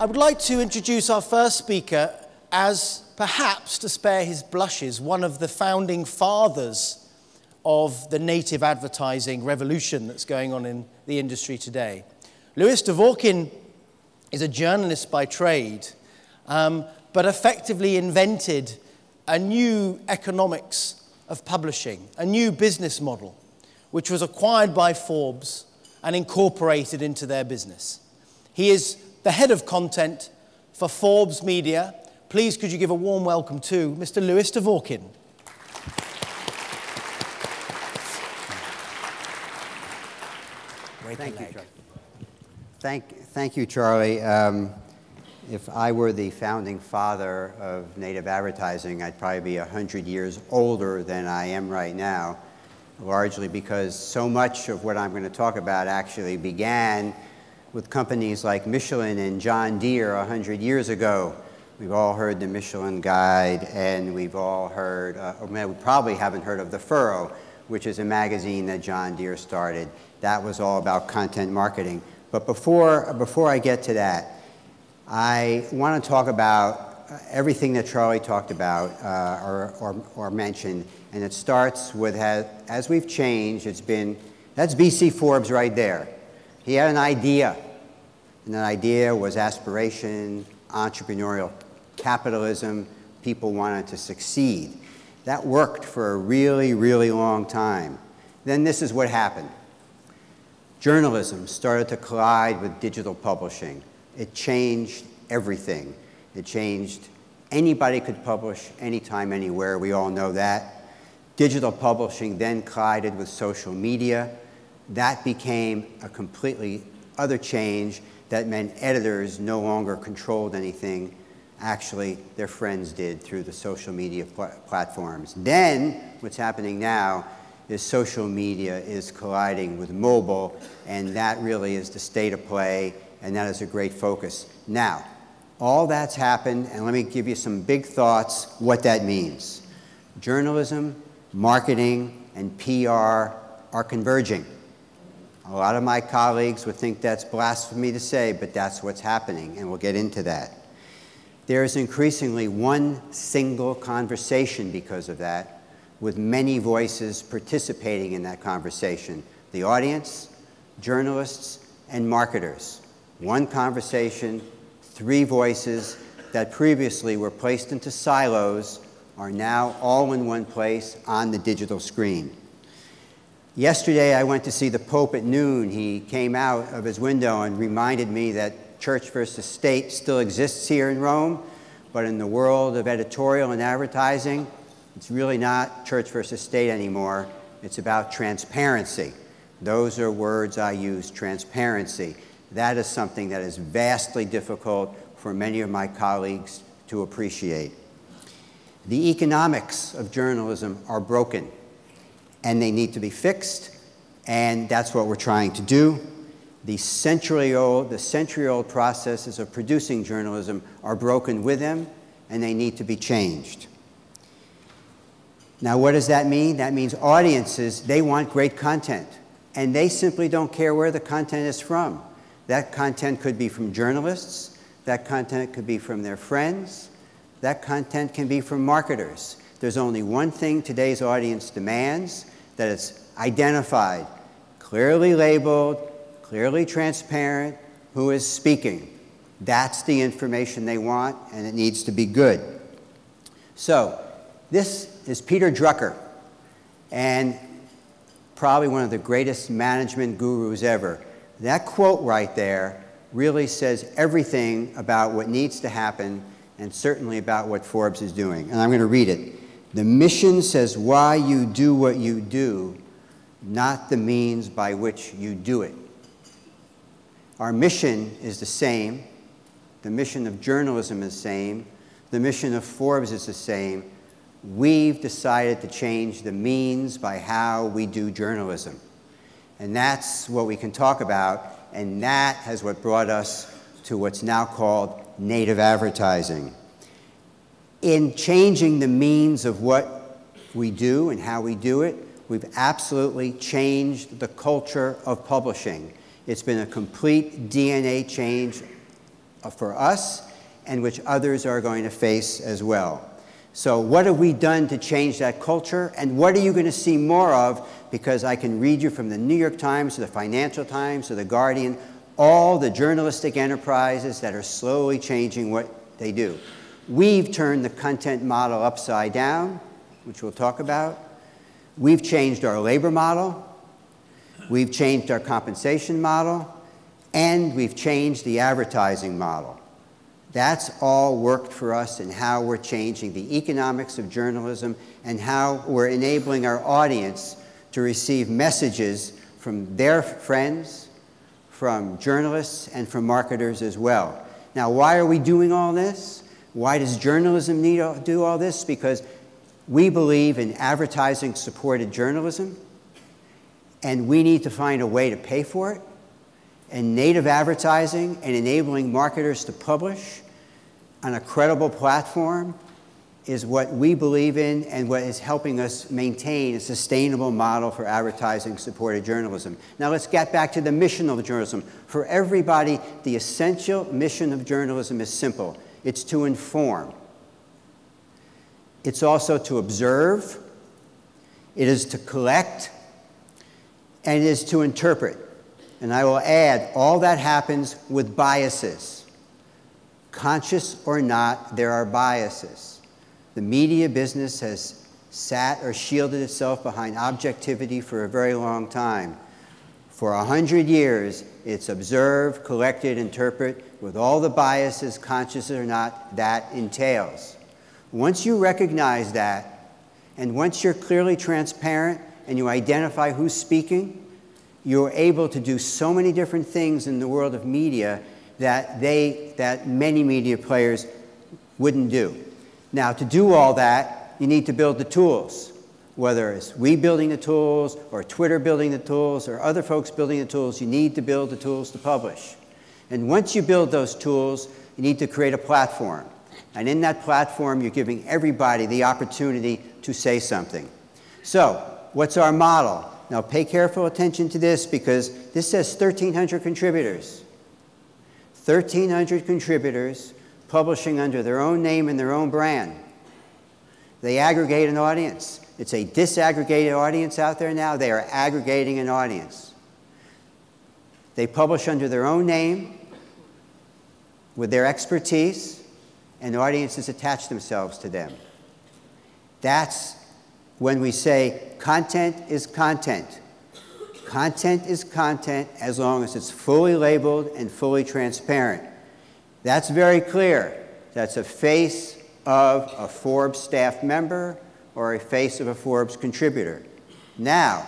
I would like to introduce our first speaker as, perhaps to spare his blushes, one of the founding fathers of the native advertising revolution that's going on in the industry today. Louis Dworkin is a journalist by trade, but effectively invented a new economics of publishing, a new business model, which was acquired by Forbes and incorporated into their business. He is the head of content for Forbes Media. Please, could you give a warm welcome to Mr. Louis Dworkin. Thank you, Charlie. Thank you, Charlie. If I were the founding father of native advertising, I'd probably be 100 years older than I am right now, largely because so much of what I'm going to talk about actually began with companies like Michelin and John Deere 100 years ago. We've all heard the Michelin Guide, and we've all heard, or we probably haven't heard of The Furrow, which is a magazine that John Deere started. That was all about content marketing. But before I get to that, I want to talk about everything that Charlie talked about or mentioned, and it starts with as we've changed, that's BC Forbes right there. He had an idea, and that idea was aspiration, entrepreneurial capitalism. People wanted to succeed. That worked for a really, really long time. Then this is what happened. Journalism started to collide with digital publishing. It changed everything. It changed anybody could publish anytime, anywhere. We all know that. Digital publishing then collided with social media. That became a completely other change that meant editors no longer controlled anything. Actually, their friends did through the social media platforms. Then, what's happening now is social media is colliding with mobile, and that really is the state of play, and that is a great focus. Now, all that's happened, and let me give you some big thoughts what that means. Journalism, marketing, and PR are converging. A lot of my colleagues would think that's blasphemy to say, but that's what's happening, and we'll get into that. There is increasingly one single conversation because of that, with many voices participating in that conversation. The audience, journalists, and marketers. One conversation, three voices that previously were placed into silos are now all in one place on the digital screen. Yesterday, I went to see the Pope at noon. He came out of his window and reminded me that church versus state still exists here in Rome, but in the world of editorial and advertising, it's really not church versus state anymore. It's about transparency. Those are words I use, transparency. That is something that is vastly difficult for many of my colleagues to appreciate. The economics of journalism are broken, and they need to be fixed, and that's what we're trying to do. The century-old processes of producing journalism are broken with them, and they need to be changed. Now, what does that mean? That means audiences, they want great content, and they simply don't care where the content is from. That content could be from journalists, that content could be from their friends, that content can be from marketers. There's only one thing today's audience demands, that it's identified, clearly labeled, clearly transparent, who is speaking. That's the information they want, and it needs to be good. So, this is Peter Drucker, and probably one of the greatest management gurus ever. That quote right there really says everything about what needs to happen, and certainly about what Forbes is doing. And I'm going to read it. The mission says why you do what you do, not the means by which you do it. Our mission is the same. The mission of journalism is the same. The mission of Forbes is the same. We've decided to change the means by how we do journalism. And that's what we can talk about, and that is what brought us to what's now called native advertising. In changing the means of what we do and how we do it, we've absolutely changed the culture of publishing. It's been a complete DNA change for us and which others are going to face as well. So what have we done to change that culture, and what are you going to see more of? Because I can read you from the New York Times to the Financial Times to the Guardian, all the journalistic enterprises that are slowly changing what they do. We've turned the content model upside down, which we'll talk about. We've changed our labor model. We've changed our compensation model. And we've changed the advertising model. That's all worked for us in how we're changing the economics of journalism and how we're enabling our audience to receive messages from their friends, from journalists, and from marketers as well. Now, why are we doing all this? Why does journalism need to do all this? Because we believe in advertising-supported journalism, and we need to find a way to pay for it. And native advertising and enabling marketers to publish on a credible platform is what we believe in and what is helping us maintain a sustainable model for advertising-supported journalism. Now let's get back to the mission of journalism. For everybody, the essential mission of journalism is simple. It's to inform. It's also to observe. It is to collect. And it is to interpret. And I will add, all that happens with biases. Conscious or not, there are biases. The media business has sat or shielded itself behind objectivity for a very long time. For 100 years, it's observed, collected, interpret, with all the biases, conscious or not, that entails. Once you recognize that, and once you're clearly transparent and you identify who's speaking, you're able to do so many different things in the world of media that many media players wouldn't do. Now, to do all that, you need to build the tools, whether it's we building the tools or Twitter building the tools or other folks building the tools. You need to build the tools to publish. And once you build those tools, you need to create a platform. And in that platform, you're giving everybody the opportunity to say something. So, what's our model? Now, pay careful attention to this because this says 1,300 contributors. 1,300 contributors publishing under their own name and their own brand. They aggregate an audience. It's a disaggregated audience out there now. They are aggregating an audience. They publish under their own name with their expertise, and audiences attach themselves to them. That's when we say content is content. Content is content as long as it's fully labeled and fully transparent. That's very clear. That's a face of a Forbes staff member or a face of a Forbes contributor. Now,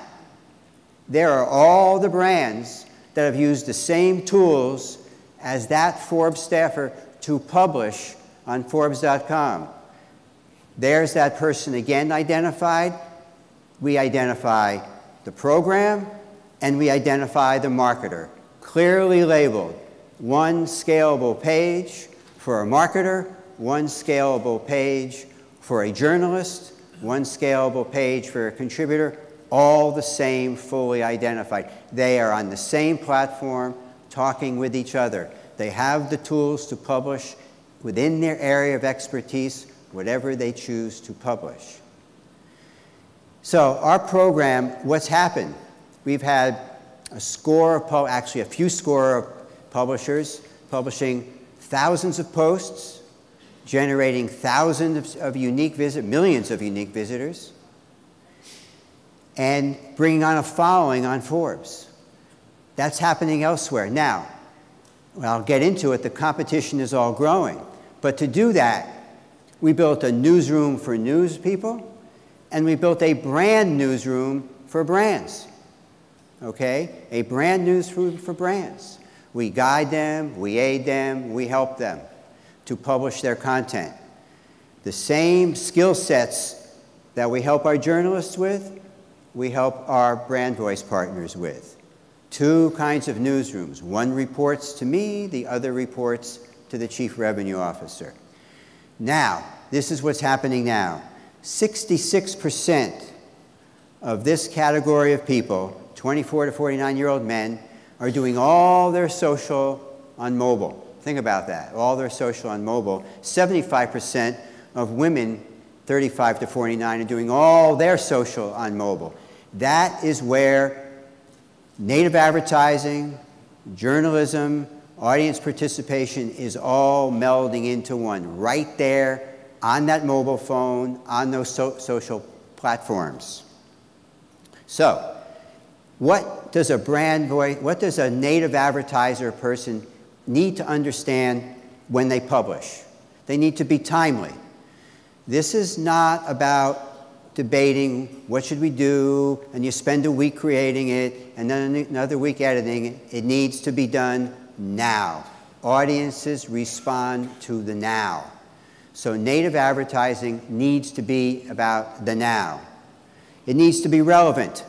there are all the brands that have used the same tools as that Forbes staffer to publish on Forbes.com. There's that person again identified. We identify the program and we identify the marketer. Clearly labeled. One scalable page for a marketer, one scalable page for a journalist, one scalable page for a contributor, all the same, fully identified. They are on the same platform, talking with each other. They have the tools to publish within their area of expertise, whatever they choose to publish. So our program, what's happened? We've had a score of, actually a few score of publishers publishing thousands of posts, generating thousands of unique visitors, millions of unique visitors, and bringing on a following on Forbes. That's happening elsewhere. Now, well, I'll get into it, the competition is all growing. But to do that, we built a newsroom for news people, and we built a brand newsroom for brands. Okay? A brand newsroom for brands. We guide them, we aid them, we help them to publish their content. The same skill sets that we help our journalists with, we help our brand voice partners with. Two kinds of newsrooms. One reports to me, the other reports to the Chief Revenue Officer. Now, this is what's happening now. 66% of this category of people, 24 to 49-year-old men, are doing all their social on mobile. Think about that. All their social on mobile. 75% of women 35 to 49 are doing all their social on mobile. That is where native advertising, journalism, audience participation is all melding into one, right there on that mobile phone, on those social platforms. So, what does a brand voice, what does a native advertiser person need to understand when they publish? They need to be timely. This is not about debating what should we do, and you spend a week creating it, and then another week editing it. It needs to be done now. Audiences respond to the now. So native advertising needs to be about the now. It needs to be relevant.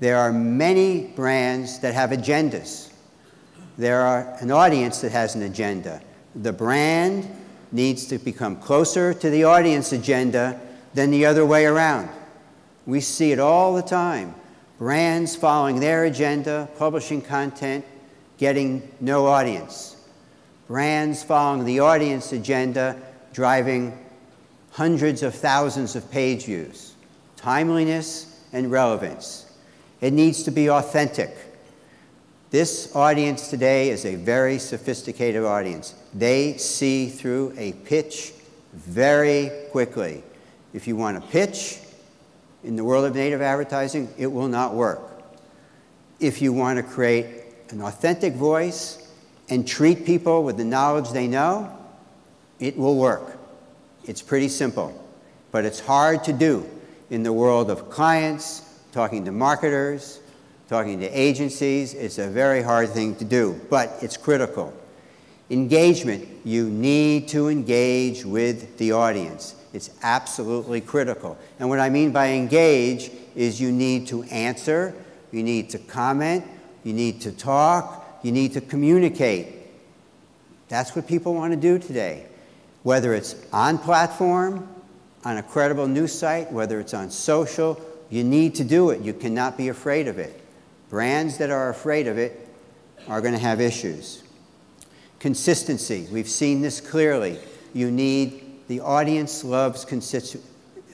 There are many brands that have agendas. There are an audience that has an agenda. The brand needs to become closer to the audience agenda than the other way around. We see it all the time. Brands following their agenda, publishing content, getting no audience. Brands following the audience agenda, driving hundreds of thousands of page views. Timeliness and relevance. It needs to be authentic. This audience today is a very sophisticated audience. They see through a pitch very quickly. If you want to pitch in the world of native advertising, it will not work. If you want to create an authentic voice and treat people with the knowledge they know, it will work. It's pretty simple, but it's hard to do in the world of clients, talking to marketers, talking to agencies. It's a very hard thing to do, but it's critical. Engagement, you need to engage with the audience. It's absolutely critical. And what I mean by engage is you need to answer, you need to comment, you need to talk, you need to communicate. That's what people want to do today. Whether it's on platform, on a credible news site, whether it's on social, you need to do it. You cannot be afraid of it. Brands that are afraid of it are going to have issues. Consistency. We've seen this clearly. You need, the audience loves consistency.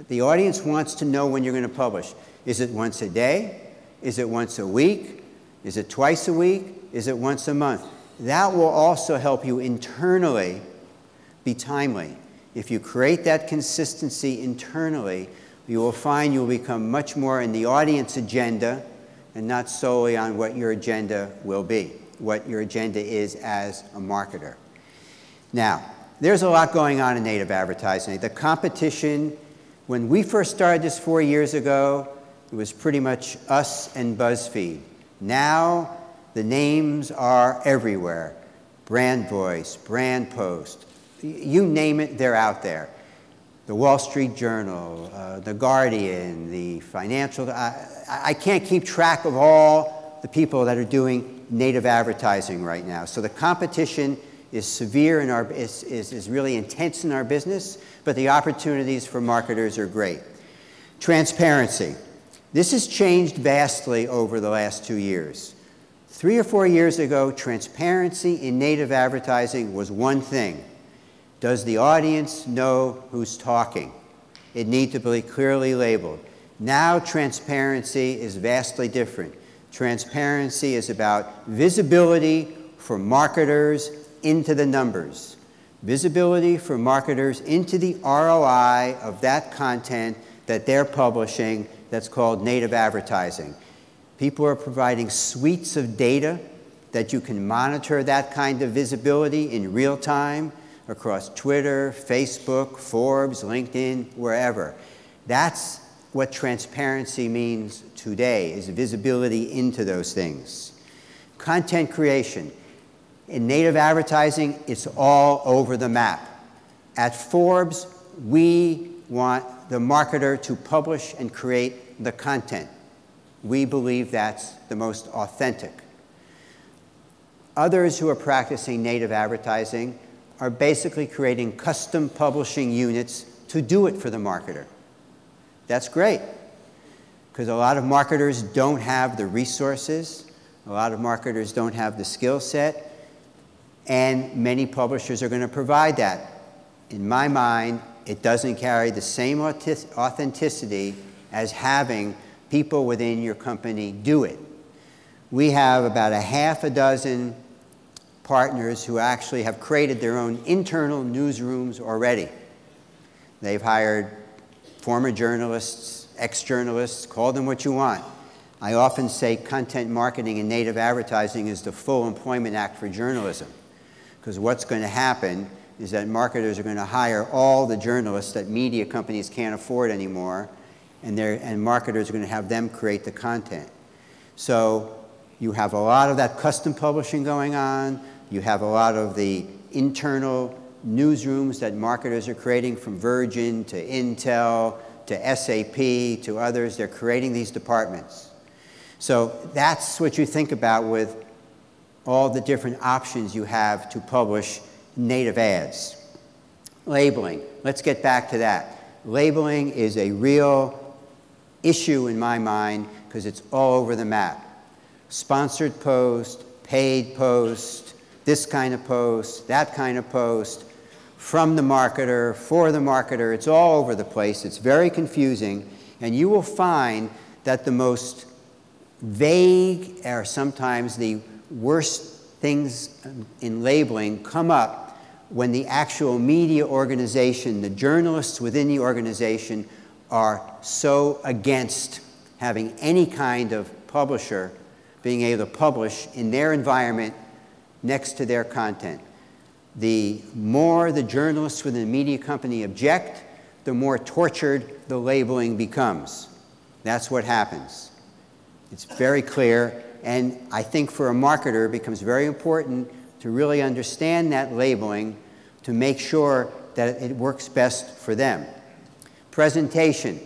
The audience wants to know when you're going to publish. Is it once a day? Is it once a week? Is it twice a week? Is it once a month? That will also help you internally be timely. If you create that consistency internally, you will find you'll become much more in the audience agenda and not solely on what your agenda will be, what your agenda is as a marketer. Now, there's a lot going on in native advertising. The competition, when we first started this 4 years ago, it was pretty much us and BuzzFeed. Now, the names are everywhere. Brand Voice, Brand Post, you name it, they're out there. The Wall Street Journal, The Guardian, the Financial, I can't keep track of all the people that are doing native advertising right now. So the competition is severe in our, is really intense in our business, but the opportunities for marketers are great. Transparency. This has changed vastly over the last 2 years. 3 or 4 years ago, transparency in native advertising was one thing. Does the audience know who's talking? It needs to be clearly labeled. Now transparency is vastly different. Transparency is about visibility for marketers into the numbers. Visibility for marketers into the ROI of that content that they're publishing that's called native advertising. People are providing suites of data that you can monitor that kind of visibility in real time across Twitter, Facebook, Forbes, LinkedIn, wherever. That's what transparency means today, is visibility into those things. Content creation. In native advertising, it's all over the map. At Forbes, we want the marketer to publish and create the content. We believe that's the most authentic. Others who are practicing native advertising are basically creating custom publishing units to do it for the marketer. That's great, because a lot of marketers don't have the resources, a lot of marketers don't have the skill set. And many publishers are going to provide that. In my mind, it doesn't carry the same authenticity as having people within your company do it. We have about a half a dozen partners who actually have created their own internal newsrooms already. They've hired former journalists, ex-journalists, call them what you want. I often say content marketing and native advertising is the full employment act for journalism. Because what's going to happen is that marketers are going to hire all the journalists that media companies can't afford anymore, and marketers are going to have them create the content. So you have a lot of that custom publishing going on. You have a lot of the internal newsrooms that marketers are creating, from Virgin to Intel to SAP to others. They're creating these departments. So that's what you think about with all the different options you have to publish native ads. Labeling. Let's get back to that. Labeling is a real issue in my mind because it's all over the map. Sponsored post, paid post, this kind of post, that kind of post, from the marketer, for the marketer. It's all over the place. It's very confusing. And you will find that the most vague or sometimes the worst things in labeling come up when the actual media organization, the journalists within the organization, are so against having any kind of publisher being able to publish in their environment next to their content. The more the journalists within the media company object, the more tortured the labeling becomes. That's what happens. It's very clear, and I think for a marketer it becomes very important to really understand that labeling to make sure that it works best for them. Presentation.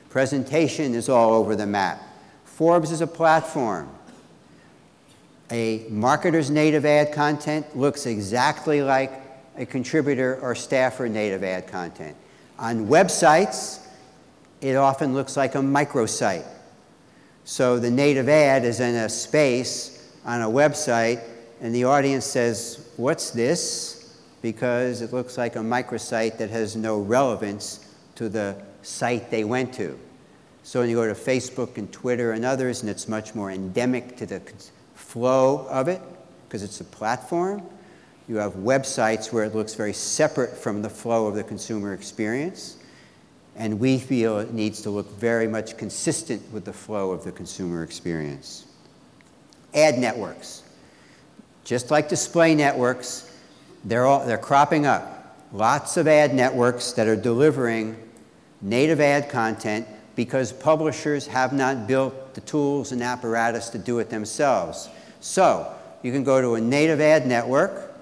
Presentation is all over the map. Forbes is a platform. A marketer's native ad content looks exactly like a contributor or staffer native ad content. On websites, it often looks like a microsite. So the native ad is in a space on a website, and the audience says, "What's this?" Because it looks like a microsite that has no relevance to the site they went to. So when you go to Facebook and Twitter and others, and it's much more endemic to the flow of it, because it's a platform. You have websites where it looks very separate from the flow of the consumer experience. And we feel it needs to look very much consistent with the flow of the consumer experience. Ad networks. Just like display networks, they're cropping up. Lots of ad networks that are delivering native ad content because publishers have not built the tools and apparatus to do it themselves. So you can go to a native ad network,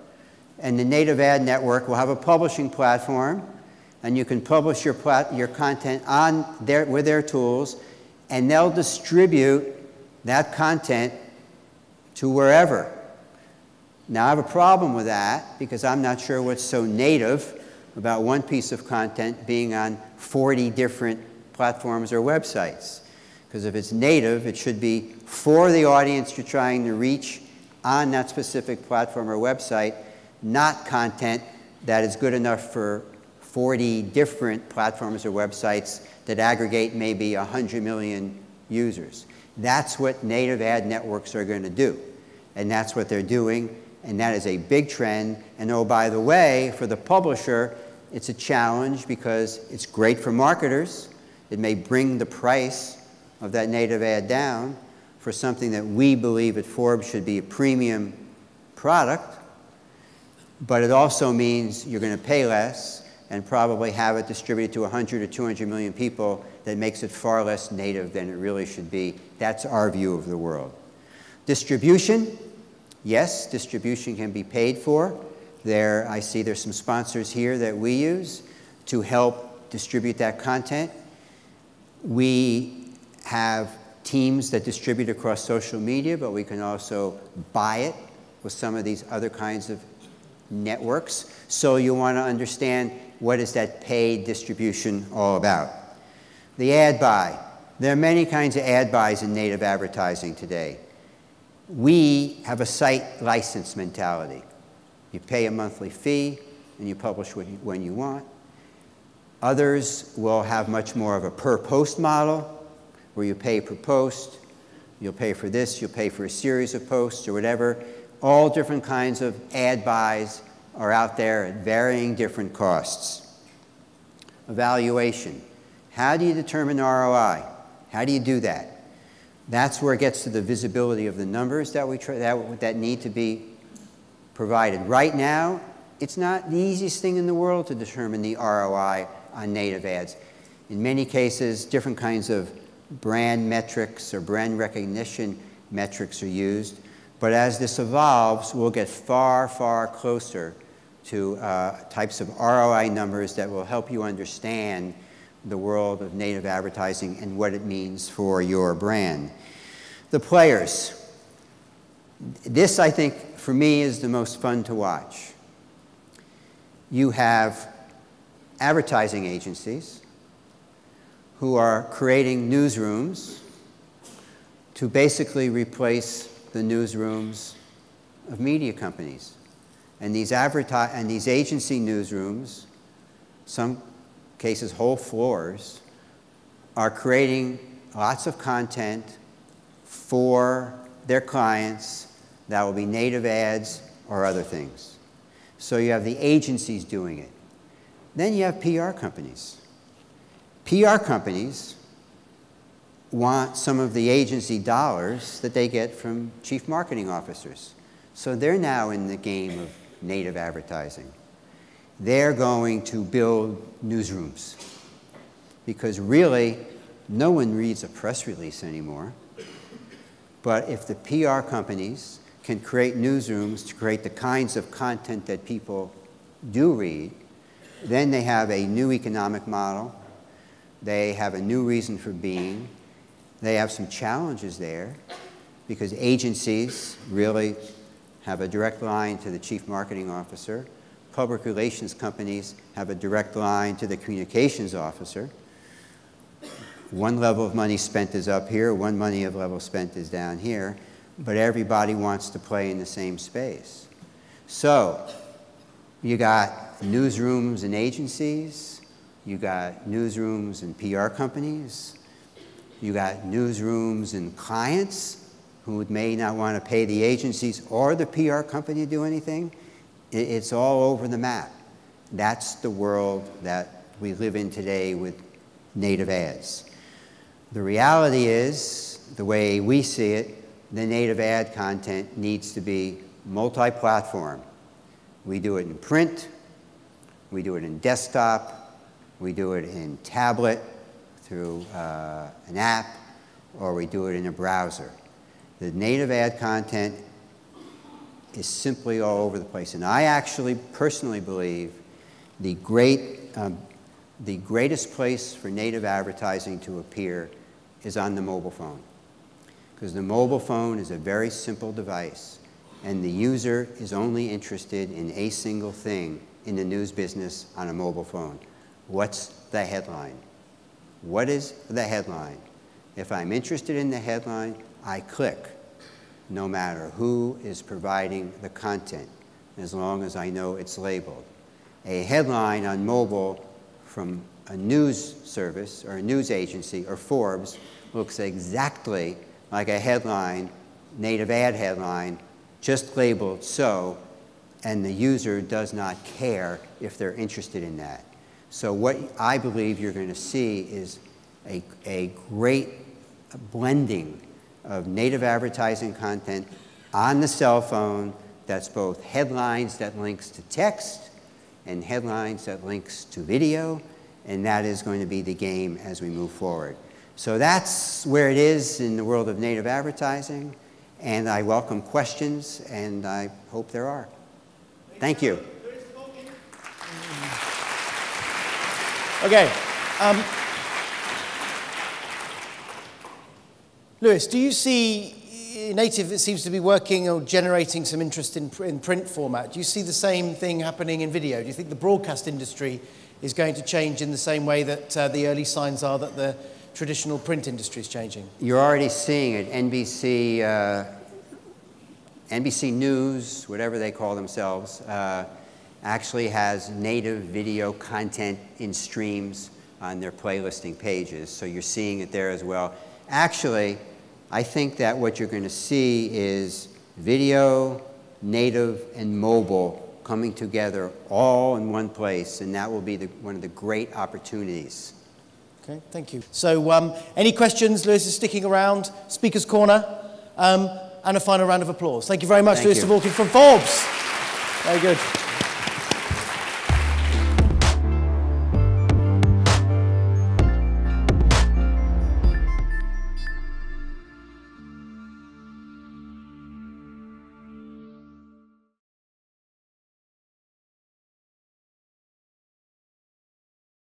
and the native ad network will have a publishing platform, and you can publish your content on with their tools, and they'll distribute that content to wherever. Now, I have a problem with that because I'm not sure what's so native about one piece of content being on 40 different platforms or websites. Because if it's native, it should be for the audience you're trying to reach on that specific platform or website, not content that is good enough for 40 different platforms or websites that aggregate maybe 100 million users. That's what native ad networks are going to do. And that's what they're doing. And that is a big trend. And oh, by the way, for the publisher, it's a challenge because it's great for marketers. It may bring the price of that native ad down for something that we believe at Forbes should be a premium product. But it also means you're going to pay less and probably have it distributed to 100 or 200 million people that makes it far less native than it really should be. That's our view of the world. Distribution. Yes, distribution can be paid for. I see there's some sponsors here that we use to help distribute that content. We have teams that distribute across social media, but we can also buy it with some of these other kinds of networks. So you want to understand what is that paid distribution all about. The ad buy. There are many kinds of ad buys in native advertising today. We have a site license mentality. You pay a monthly fee, and you publish when you want. Others will have much more of a per-post model, where you pay per post. You'll pay for this, you'll pay for a series of posts or whatever. All different kinds of ad buys are out there at varying different costs. Evaluation. How do you determine ROI? How do you do that? That's where it gets to the visibility of the numbers that need to be provided. Right now, it's not the easiest thing in the world to determine the ROI on native ads. In many cases, different kinds of brand metrics or brand recognition metrics are used. But as this evolves, we'll get far, far closer to types of ROI numbers that will help you understand the world of native advertising and what it means for your brand. The players. This, I think, for me, is the most fun to watch. You have advertising agencies who are creating newsrooms to basically replace the newsrooms of media companies. And these agency newsrooms, some cases whole floors, are creating lots of content for their clients that will be native ads or other things. So you have the agencies doing it. Then you have PR companies. PR companies want some of the agency dollars that they get from chief marketing officers. So they're now in the game of native advertising. They're going to build newsrooms because really no one reads a press release anymore. But if the PR companies can create newsrooms to create the kinds of content that people do read, then they have a new economic model. They have a new reason for being. They have some challenges there because agencies really have a direct line to the chief marketing officer. Public relations companies have a direct line to the communications officer. One level of money spent is up here, one level spent is down here, but everybody wants to play in the same space. So you got newsrooms and agencies, you got newsrooms and PR companies, you got newsrooms and clients who may not want to pay the agencies or the PR company to do anything. It's all over the map. That's the world that we live in today with native ads. The reality is, the way we see it, the native ad content needs to be multi-platform. We do it in print, we do it in desktop, we do it in tablet through an app, or we do it in a browser. The native ad content is simply all over the place. And I actually personally believe the greatest place for native advertising to appear is on the mobile phone. Because the mobile phone is a very simple device, and the user is only interested in a single thing in the news business on a mobile phone. What's the headline? What is the headline? If I'm interested in the headline, I click, no matter who is providing the content, as long as I know it's labeled. A headline on mobile from a news service or a news agency or Forbes looks exactly like a headline, native ad headline, just labeled so, and the user does not care if they're interested in that. So what I believe you're going to see is a great blending of native advertising content on the cell phone that's both headlines that links to text and headlines that links to video, and that is going to be the game as we move forward. So that's where it is in the world of native advertising, and I welcome questions, and I hope there are. Thank you. Okay. Lewis, do you see native, it seems to be working or generating some interest in print format. Do you see the same thing happening in video? Do you think the broadcast industry is going to change in the same way that the early signs are that the traditional print industry is changing? You're already seeing it. NBC NBC News, whatever they call themselves, actually has native video content in streams on their playlisting pages. So you're seeing it there as well. Actually, I think that what you're going to see is video, native, and mobile coming together all in one place, and that will be one of the great opportunities. Okay, thank you. So any questions? Lewis is sticking around. Speaker's Corner. And a final round of applause. Thank you very much, Lewis Dworkin from Forbes. Very good.